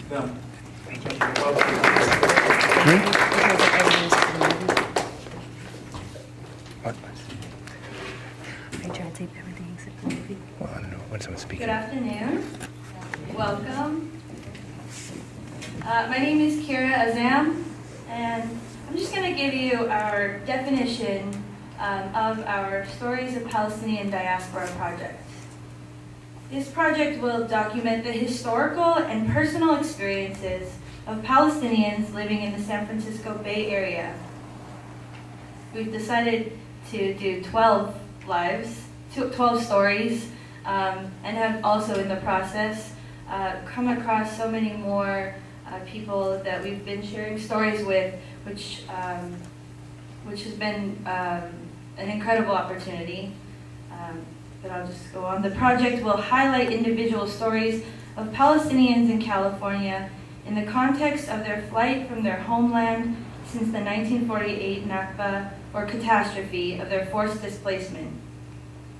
No. I try to tape everything except the movie. Well, I don't know when someone's speaking. Good afternoon. Welcome. My name is Kira Azam, and I'm just going to give you our definition of our Stories of Palestinian Diaspora project. This project will document the historical and personal experiences of Palestinians living in the San Francisco Bay Area. We've decided to do 12 stories, and have also in the process come across so many more people that we've been sharing stories with, which has been an incredible opportunity. But I'll just go on. The project will highlight individual stories of Palestinians in California in the context of their flight from their homeland since the 1948 Nakba, or catastrophe, of their forced displacement.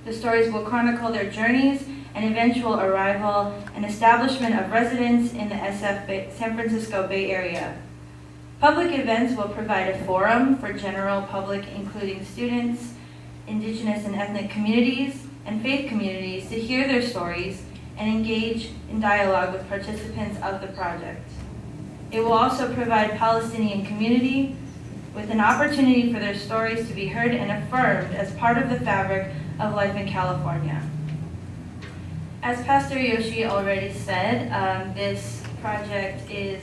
The stories will chronicle their journeys and eventual arrival and establishment of residence in the San Francisco Bay Area. Public events will provide a forum for general public, including students, indigenous and ethnic communities, and faith communities, to hear their stories and engage in dialogue with participants of the project. It will also provide Palestinian community with an opportunity for their stories to be heard and affirmed as part of the fabric of life in California. As Pastor Yoshi already said, this project is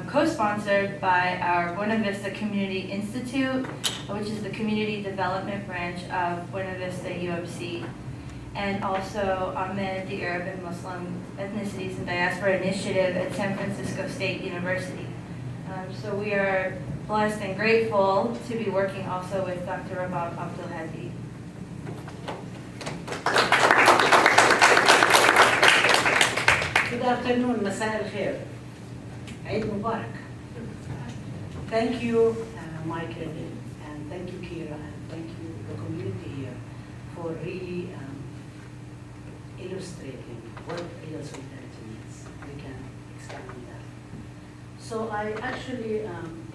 co-sponsored by our Buena Vista Community Institute, which is the community development branch of Buena Vista UMC, and also Ahmed, the Arab and Muslim Ethnicities and Diaspora Initiative at San Francisco State University. So we are blessed and grateful to be working also with Dr. Farouk Abdel-Muhti. Good afternoon, Masā al-Khair. Eid Mubarak. Thank you, Michael, and thank you, Kira, and thank you, the community here, for really illustrating what real solidarity means. We can expand on that. So I actually,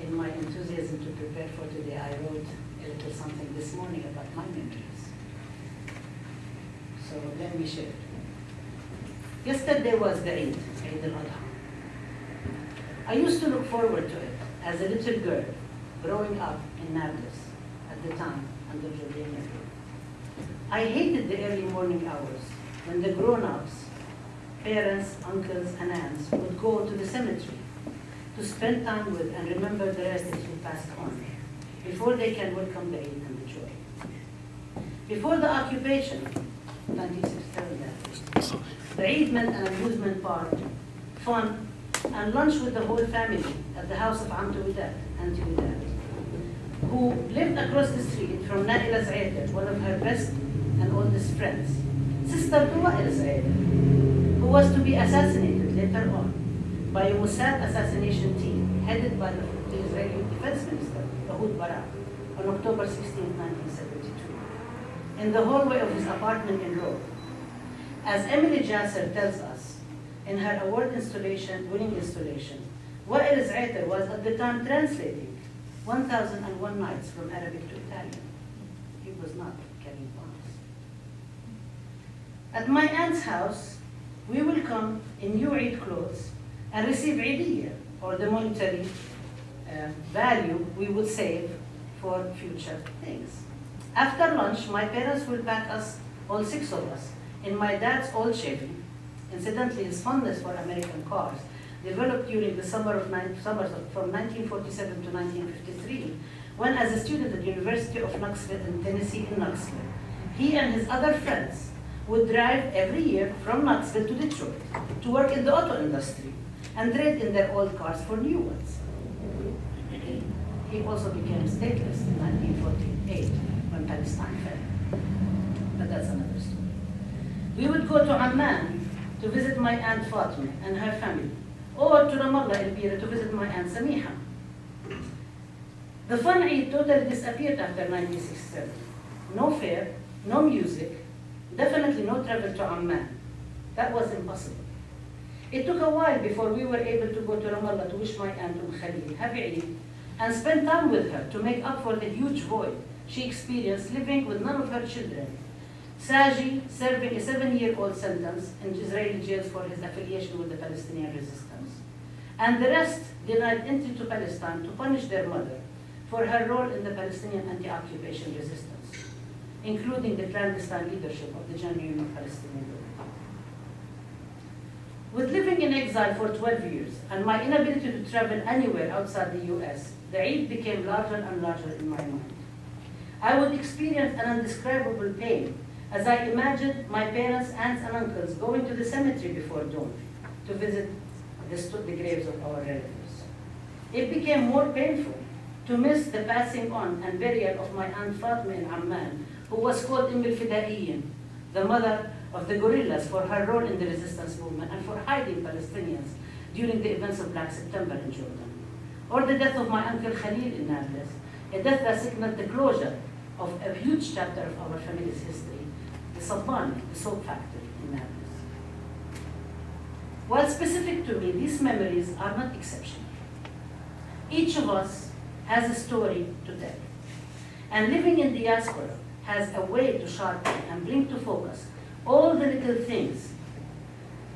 in my enthusiasm to prepare for today, I wrote a little something this morning about my memories. So let me share. Yesterday was the Eid al-Adha. I used to look forward to it as a little girl growing up in Nablus at the time under Jordanian rule. I hated the early morning hours when the grown-ups, parents, uncles, and aunts would go to the cemetery to spend time with and remember the relatives who passed on before they can welcome the Eid and the joy. Before the occupation, 1967, the Eid meant an amusement park, fun, and lunch with the whole family at the house of Auntie Widad, who lived across the street from Naila Zaeder, one of her best and oldest friends, sister to Wael Zaeder, who was to be assassinated later on by a Mossad assassination team headed by the Israeli Defense Minister, Ehud Barak, on October 16, 1972, in the hallway of his apartment in Rome. As Emily Jasser tells us in her winning installation, Wael Zaeder was at the time translating 1001 Nights from Arabic to Italian. He was not carrying bombs. At my aunt's house, we will come in new Eid clothes and receive Eidiyya, or the monetary value we would save for future things. After lunch, my parents will pack us, all 6 of us, in my dad's old Chevy. Incidentally, his fondness for American cars developed during the summers from 1947 to 1953, when, as a student at the University of Knoxville in Tennessee in Knoxville, he and his other friends would drive every year from Knoxville to Detroit to work in the auto industry and trade in their old cars for new ones. He also became stateless in 1948 when Palestine fell. But that's another story. We would go to Amman to visit my Aunt Fatima and her family, or to Ramallah El-Bira to visit my Aunt Samiha. The fun Eid totally disappeared after 1967. No fair, no music, definitely no travel to Amman. That was impossible. It took a while before we were able to go to Ramallah to wish my aunt Khalil happy Eid and spend time with her to make up for the huge void she experienced living with none of her children. Saji serving a 7-year-old sentence in Israeli jails for his affiliation with the Palestinian resistance, and the rest denied entry to Palestine to punish their mother for her role in the Palestinian anti-occupation resistance, including the clandestine leadership of the genuine Palestinian movement. With living in exile for 12 years and my inability to travel anywhere outside the US, the Eid became larger and larger in my mind. I would experience an indescribable pain as I imagined my parents, aunts, and uncles going to the cemetery before dawn to visit the graves of our relatives. It became more painful to miss the passing on and burial of my aunt Fatima in Amman, who was called al-Fidaiyin, the mother of the guerrillas for her role in the resistance movement and for hiding Palestinians during the events of Black September in Jordan. Or the death of my uncle Khalil in Nablus, a death that signaled the closure of a huge chapter of our family's history, the Sabbani, the soap factory in Nablus. While specific to me, these memories are not exceptional. Each of us has a story to tell. And living in diaspora has a way to sharpen and bring to focus all the little things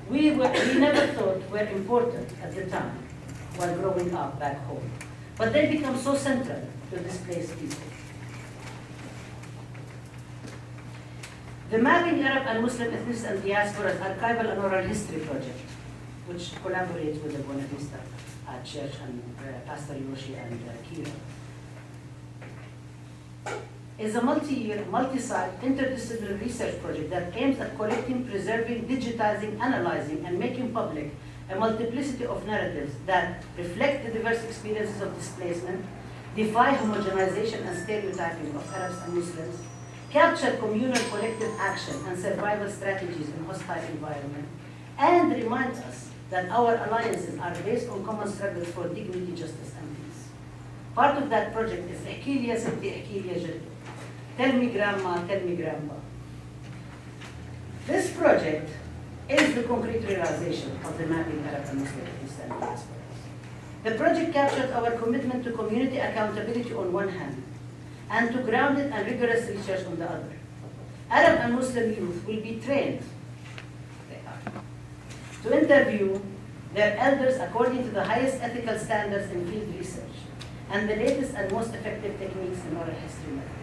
we never thought were important at the time while growing up back home. But they become so central to displaced people. The Mapping Arab and Muslim Ethnicity and Diaspora's Archival and Oral History Project, which collaborates with the Buena Vista Church and Pastor Yoshi and Kira, is a multi-year, multi-site, interdisciplinary research project that aims at collecting, preserving, digitizing, analyzing, and making public a multiplicity of narratives that reflect the diverse experiences of displacement, defy homogenization and stereotyping of Arabs and Muslims, capture communal collective action and survival strategies in hostile environment, and remind us that our alliances are based on common struggles for dignity, justice, and peace. Part of that project is Ihkilia Sitti Ihkilia Jaddi. Tell me grandma, tell me grandpa. This project is the concrete realization of the Mapping Arab and Muslim Ethnicity and Diasporas. The project captured our commitment to community accountability on one hand, and to grounded and rigorous research on the other. Arab and Muslim youth will be trained to interview their elders according to the highest ethical standards in field research and the latest and most effective techniques in oral history methods.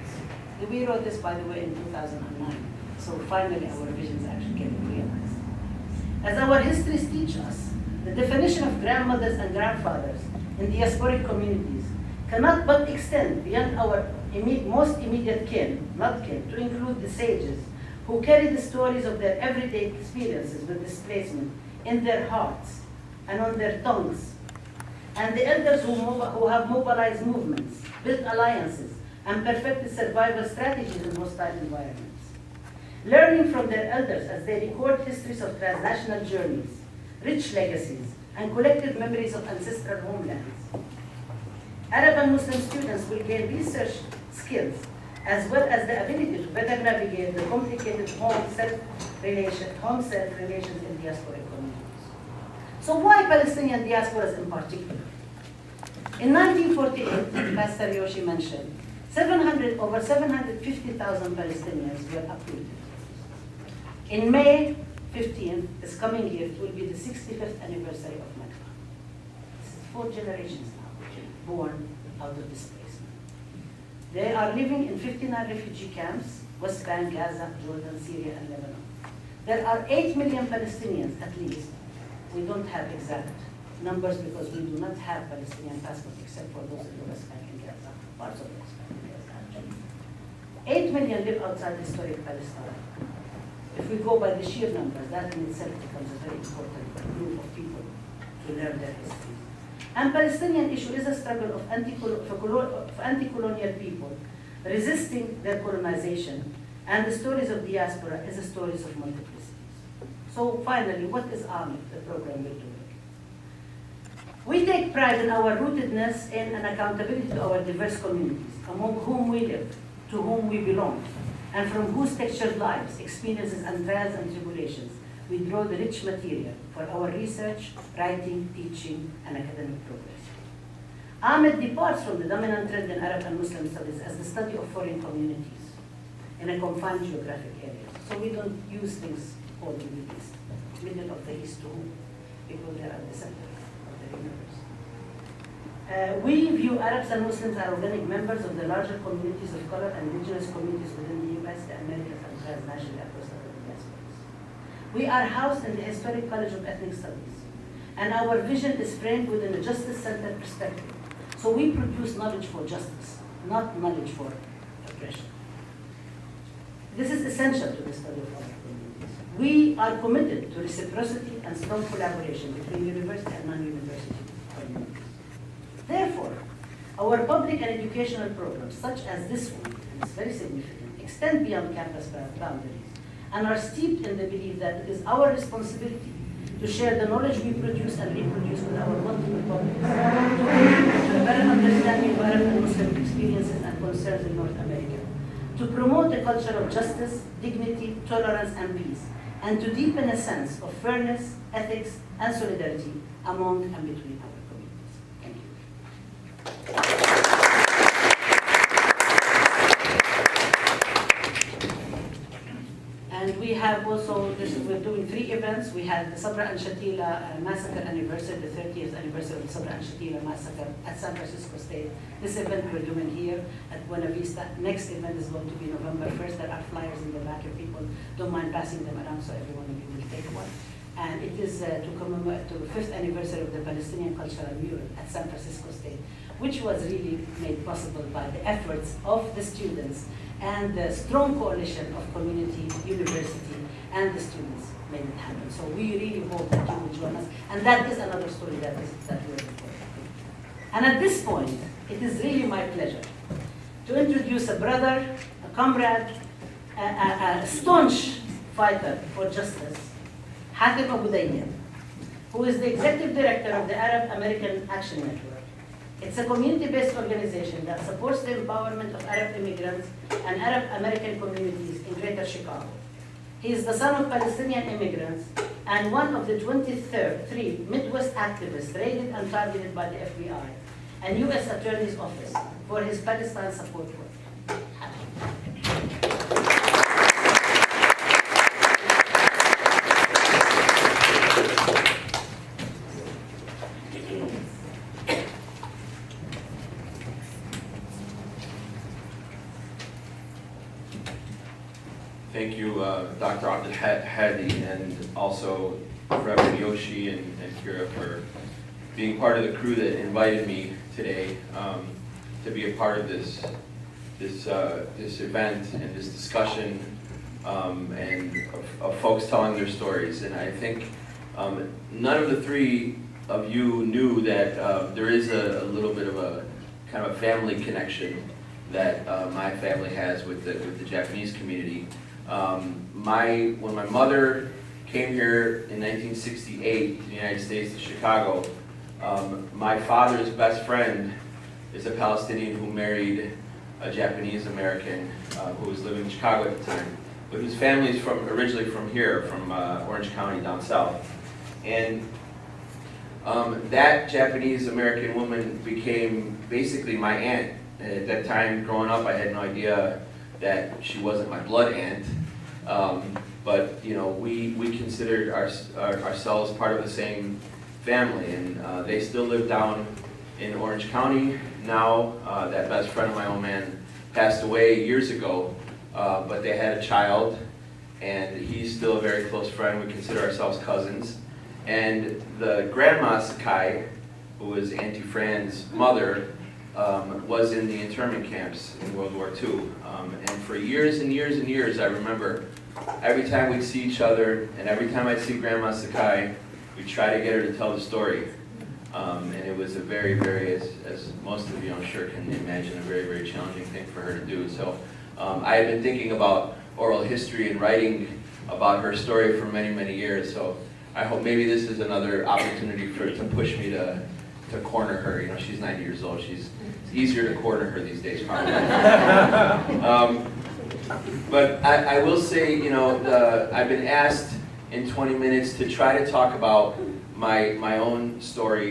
We wrote this, by the way, in 2009, so finally our visions actually getting realized. As our histories teach us, the definition of grandmothers and grandfathers in diasporic communities cannot but extend beyond our most immediate kin, not kin, to include the sages who carry the stories of their everyday experiences with displacement in their hearts and on their tongues, and the elders who have mobilized movements, built alliances, and perfected survival strategies in hostile environments. Learning from their elders as they record histories of transnational journeys, rich legacies, and collective memories of ancestral homelands. Arab and Muslim students will gain research skills as well as the ability to better navigate the complicated home-self relations in diasporic communities. So why Palestinian diasporas in particular? In 1948, Pastor Yoshi mentioned, over 750,000 Palestinians were uprooted. In May 15th, this coming year, it will be the 65th anniversary of Nakba. This is 4 generations now, born out of displacement. They are living in 59 refugee camps, West Bank, Gaza, Jordan, Syria, and Lebanon. There are 8 million Palestinians at least. We don't have exact numbers because we do not have Palestinian passports except for those in the West Bank and Gaza, parts of the West Bank and Gaza actually. 8 million live outside historic Palestine. If we go by the sheer numbers, that in itself becomes a very important group of people to learn their history. And Palestinian issue is a struggle of anti-colonial people resisting their colonization, and the stories of diaspora is the stories of multiplicities. So finally, what is AMIC, the program we're doing? We take pride in our rootedness in and accountability to our diverse communities, among whom we live, to whom we belong, and from whose textured lives, experiences, and trials and tribulations we draw the rich material for our research, writing, teaching, and academic progress. Ahmed departs from the dominant trend in Arab and Muslim studies as the study of foreign communities in a confined geographic area. So we don't use things called the Middle East. Middle of the East to whom? People there at the center of the universe. We view Arabs and Muslims as organic members of the larger communities of color and indigenous communities within the US, the Americas, and transnationally across the diasporas. We are housed in the Historic College of Ethnic Studies, and our vision is framed within a justice-centered perspective. So we produce knowledge for justice, not knowledge for oppression. This is essential to the study of our communities. We are committed to reciprocity and strong collaboration between university and non-university communities. Therefore, our public and educational programs, such as this one, and it's very significant, extend beyond campus boundaries and are steeped in the belief that it is our responsibility to share the knowledge we produce and reproduce with our multiple publics, to contribute to a better understanding of Arab and Muslim experiences and concerns in North America, to promote a culture of justice, dignity, tolerance, and peace, and to deepen a sense of fairness, ethics, and solidarity among and between our communities. Thank you. And we have also, we're doing 3 events. We had the Sabra and Shatila massacre anniversary, the 30th anniversary of the Sabra and Shatila massacre at San Francisco State. This event we're doing here at Buena Vista. Next event is going to be November 1st. There are flyers in the back if people don't mind passing them around, so every one of you will take one. And it is to commemorate the 5th anniversary of the Palestinian Cultural Mural at San Francisco State, which was really made possible by the efforts of the students and the strong coalition of community, university, and the students made it happen. So we really hope that you will join us. And that is another story that we're recording. And at this point, it is really my pleasure to introduce a brother, a comrade, a staunch fighter for justice, Farouk Abdel-Muhti, who is the executive director of the Arab American Action Network. It's a community-based organization that supports the empowerment of Arab immigrants and Arab American communities in Greater Chicago. He is the son of Palestinian immigrants and one of the 23 Midwest activists raided and targeted by the FBI and U.S. Attorney's Office for his Palestine support work. Thank you, Dr. Abdel-Hadi, and also Reverend Yoshi and Kira for being part of the crew that invited me today to be a part of this event and this discussion and of folks telling their stories. And I think none of the 3 of you knew that there is a little bit of a kind of a family connection that my family has with the Japanese community. When my mother came here in 1968 to the United States, to Chicago, my father's best friend is a Palestinian who married a Japanese American who was living in Chicago at the time, but whose family is originally from here, from Orange County down south. And that Japanese American woman became basically my aunt. At that time, growing up, I had no idea that she wasn't my blood aunt, but you know, we considered ourselves part of the same family, and they still live down in Orange County now. That best friend of my old man passed away years ago, but they had a child, and he's still a very close friend. We consider ourselves cousins. And the grandma Sakai, who was Auntie Fran's mother, was in the internment camps in World War II. And for years and years and years, I remember every time we'd see each other, and every time I'd see Grandma Sakai, we'd try to get her to tell the story. And it was a very, very, as most of you I'm sure can imagine, a very, very challenging thing for her to do. So I had been thinking about oral history and writing about her story for many, many years. So I hope maybe this is another opportunity to push me to corner her. You know, she's 90 years old. It's easier to corner her these days, probably. But I will say, you know, I've been asked in 20 minutes to try to talk about my own story